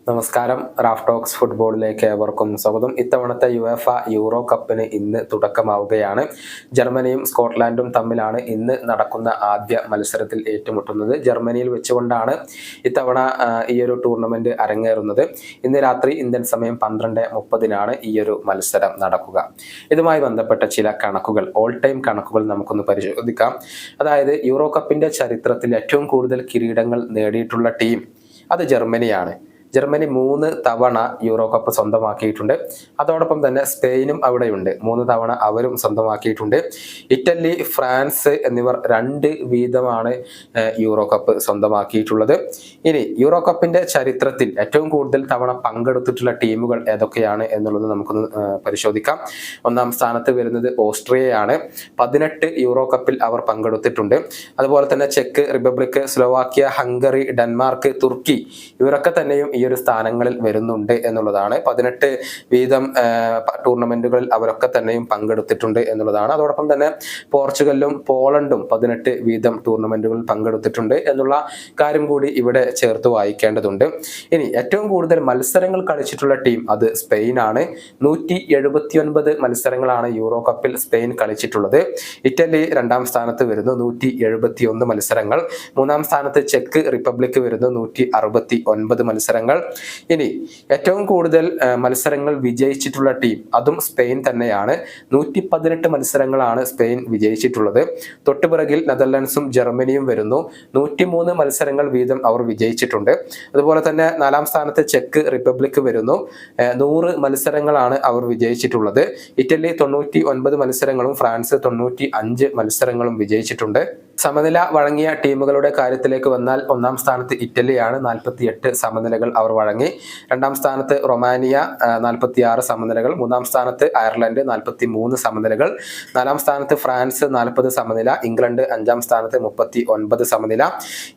നമസ്കാരം. Raf talks ഫുട്ബോളിലേക്ക് ഏവർക്കും സ്വാഗതം. ഇത്തവണത്തെ യുവേഫ യൂറോ കപ്പിന് ഇന്ന് തുടക്കമാവുകയാണ്. ജർമ്മനിയും സ്കോട്ട്ലാൻഡും തമ്മിലാണ് ഇന്ന് നടക്കുന്ന ആദ്യ മത്സരത്തിൽ ഏറ്റുമുട്ടുന്നത്. ജർമ്മനിയിൽ വെച്ചുകൊണ്ടാണ് ഇത്തവണ ഈ ഒരു ടൂർണമെന്റ് അരങ്ങേറുന്നത്. ഇന്ന് രാത്രി ഇന്ത്യൻ സമയം 12:30 ഈ ഒരു മത്സരം നടക്കുക. ഇതുമായി ബന്ധപ്പെട്ട ചില കണക്കുകൾ, ഓൾ ടൈം കണക്കുകൾ നമുക്കൊന്ന് പരിശോധിക്കാം. അതായത് യൂറോ കപ്പിന്റെ ചരിത്രത്തിൽ ഏറ്റവും കൂടുതൽ കിരീടങ്ങൾ നേടിയിട്ടുള്ള ടീം അത് ജർമ്മനിയാണ്. ജർമ്മനി 3 തവണ യൂറോ കപ്പ് സ്വന്തമാക്കിയിട്ടുണ്ട്. അതോടൊപ്പം തന്നെ സ്പെയിനും അവിടെയുണ്ട്, 3 തവണ അവരും സ്വന്തമാക്കിയിട്ടുണ്ട്. ഇറ്റലി, ഫ്രാൻസ് എന്നിവർ 2 വീതമാണ് യൂറോ കപ്പ് സ്വന്തമാക്കിയിട്ടുള്ളത്. ഇനി യൂറോ കപ്പിന്റെ ചരിത്രത്തിൽ ഏറ്റവും കൂടുതൽ തവണ പങ്കെടുത്തിട്ടുള്ള ടീമുകൾ ഏതൊക്കെയാണ് എന്നുള്ളത് നമുക്കൊന്ന് പരിശോധിക്കാം. 1-ാം സ്ഥാനത്ത് വരുന്നത് ഓസ്ട്രിയയാണ്. 18 യൂറോ കപ്പിൽ അവർ പങ്കെടുത്തിട്ടുണ്ട്. അതുപോലെ തന്നെ ചെക്ക് റിപ്പബ്ലിക്, സ്ലോവാക്യ, ഹംഗറി, ഡെൻമാർക്ക്, തുർക്കി ഇവരൊക്കെ തന്നെയും ഈ ഒരു സ്ഥാനങ്ങളിൽ വരുന്നുണ്ട് എന്നുള്ളതാണ്. 18 വീതം ടൂർണമെന്റുകളിൽ അവരൊക്കെ തന്നെയും പങ്കെടുത്തിട്ടുണ്ട് എന്നുള്ളതാണ്. അതോടൊപ്പം തന്നെ പോർച്ചുഗലും പോളണ്ടും 18 വീതം ടൂർണമെന്റുകളിൽ പങ്കെടുത്തിട്ടുണ്ട് എന്നുള്ള കാര്യം കൂടി ഇവിടെ ചേർത്ത് വായിക്കേണ്ടതുണ്ട്. ഇനി ഏറ്റവും കൂടുതൽ മത്സരങ്ങൾ കളിച്ചിട്ടുള്ള ടീം അത് സ്പെയിനാണ്. 179 മത്സരങ്ങളാണ് യൂറോ കപ്പിൽ സ്പെയിൻ കളിച്ചിട്ടുള്ളത്. ഇറ്റലി 2-ാം സ്ഥാനത്ത് വരുന്നു, 171 മത്സരങ്ങൾ. 3-ാം സ്ഥാനത്ത് ചെക്ക് റിപ്പബ്ലിക് വരുന്നു, 169 മത്സരങ്ങൾ. ഇനി ഏറ്റവും കൂടുതൽ മത്സരങ്ങൾ വിജയിച്ചിട്ടുള്ള ടീം അതും സ്പെയിൻ തന്നെയാണ്. 118 മത്സരങ്ങളാണ് സ്പെയിൻ വിജയിച്ചിട്ടുള്ളത്. തൊട്ടുപിറകിൽ നെതർലൻഡ്സും ജർമ്മനിയും വരുന്നു. 103 മത്സരങ്ങൾ വീതം അവർ വിജയിച്ചിട്ടുണ്ട്. അതുപോലെ തന്നെ 4-ാം സ്ഥാനത്ത് ചെക്ക് റിപ്പബ്ലിക് വരുന്നു. 100 മത്സരങ്ങളാണ് അവർ വിജയിച്ചിട്ടുള്ളത്. ഇറ്റലി 99 മത്സരങ്ങളും ഫ്രാൻസ് 95 മത്സരങ്ങളും വിജയിച്ചിട്ടുണ്ട്. സമനില വഴങ്ങിയ ടീമുകളുടെ കാര്യത്തിലേക്ക് വന്നാൽ 1-ാം സ്ഥാനത്ത് ഇറ്റലിയാണ്, 48 സമനിലകൾ അവർ വഴങ്ങി. 2-ാം സ്ഥാനത്ത് റൊമാനിയ 46 സമനിലകൾ. 3-ാം സ്ഥാനത്ത് അയർലൻഡ് 43 സമനിലകൾ. 4-ാം സ്ഥാനത്ത് ഫ്രാൻസ് 40 സമനില. ഇംഗ്ലണ്ട് 5-ാം സ്ഥാനത്ത് 39 സമനില.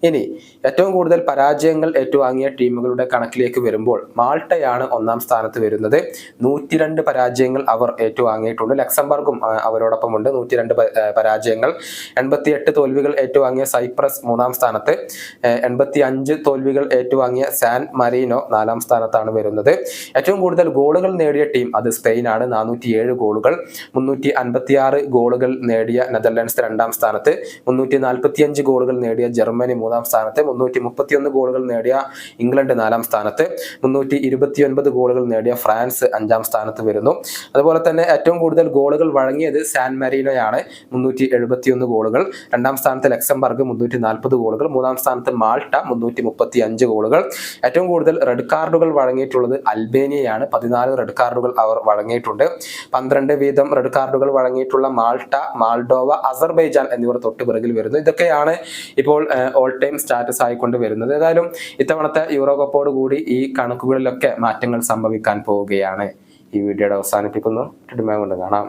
ഇനി ഏറ്റവും കൂടുതൽ പരാജയങ്ങൾ ഏറ്റുവാങ്ങിയ ടീമുകളുടെ കണക്കിലേക്ക് വരുമ്പോൾ മാൾട്ടയാണ് 1-ാം സ്ഥാനത്ത് വരുന്നത്. 102 പരാജയങ്ങൾ അവർ ഏറ്റുവാങ്ങിയിട്ടുണ്ട്. ലക്സംബർഗും അവരോടൊപ്പമുണ്ട്, 102 പരാജയങ്ങൾ. 88 തോൽവികൾ ഏറ്റുവാങ്ങിയ സൈപ്രസ് 3-ാം സ്ഥാനത്ത്. 85 തോൽവികൾ ഏറ്റുവാങ്ങിയ സാൻ മരീനോ 4-ാം സ്ഥാനത്താണ് വരുന്നത്. ഏറ്റവും കൂടുതൽ ഗോളുകൾ നേടിയ ടീം അത് സ്പെയിനാണ്, 407 ഗോളുകൾ. 356 ഗോളുകൾ നേടിയ നെതർലൻഡ്സ് 2-ാം സ്ഥാനത്ത്. 345 ഗോളുകൾ നേടിയ ജർമ്മനി 3-ാം സ്ഥാനത്ത്. 331 ഗോളുകൾ നേടിയ ഇംഗ്ലണ്ട് 4-ാം സ്ഥാനത്ത്. 329 ഗോളുകൾ നേടിയ ഫ്രാൻസ് 5-ാം സ്ഥാനത്ത് വരുന്നു. അതുപോലെ തന്നെ ഏറ്റവും കൂടുതൽ ഗോളുകൾ വഴങ്ങിയത് സാൻ മരീനോയാണ്, 371 ഗോളുകൾ. 2-ാം സ്ഥാനത്ത് ലക്സംബർഗ് 340 ഗോളുകൾ. 3-ാം സ്ഥാനത്ത് മാൾട്ട 335 ഗോളുകൾ. ഏറ്റവും കൂടുതൽ റെഡ് കാർഡുകൾ വഴങ്ങിയിട്ടുള്ളത് അൽബേനിയയാണ്, 14 റെഡ് കാർഡുകൾ അവർ വഴങ്ങിയിട്ടുണ്ട്. 12 വീതം റെഡ് കാർഡുകൾ വഴങ്ങിയിട്ടുള്ള മാൾട്ട, മാൾഡോവ, അസർബൈജാൻ എന്നിവർ തൊട്ട് പിറകിൽ വരുന്നു. ഇതൊക്കെയാണ് ഇപ്പോൾ ഓൾ ടൈം സ്റ്റാറ്റസ് ആയിക്കൊണ്ട് വരുന്നത്. ഏതായാലും ഇത്തവണത്തെ യൂറോ കപ്പോട് കൂടി ഈ കണക്കുകളിലൊക്കെ മാറ്റങ്ങൾ സംഭവിക്കാൻ പോവുകയാണ്. ഈ വീഡിയോയുടെ അവസാനിപ്പിക്കുന്നു. കൊണ്ട് കാണാം.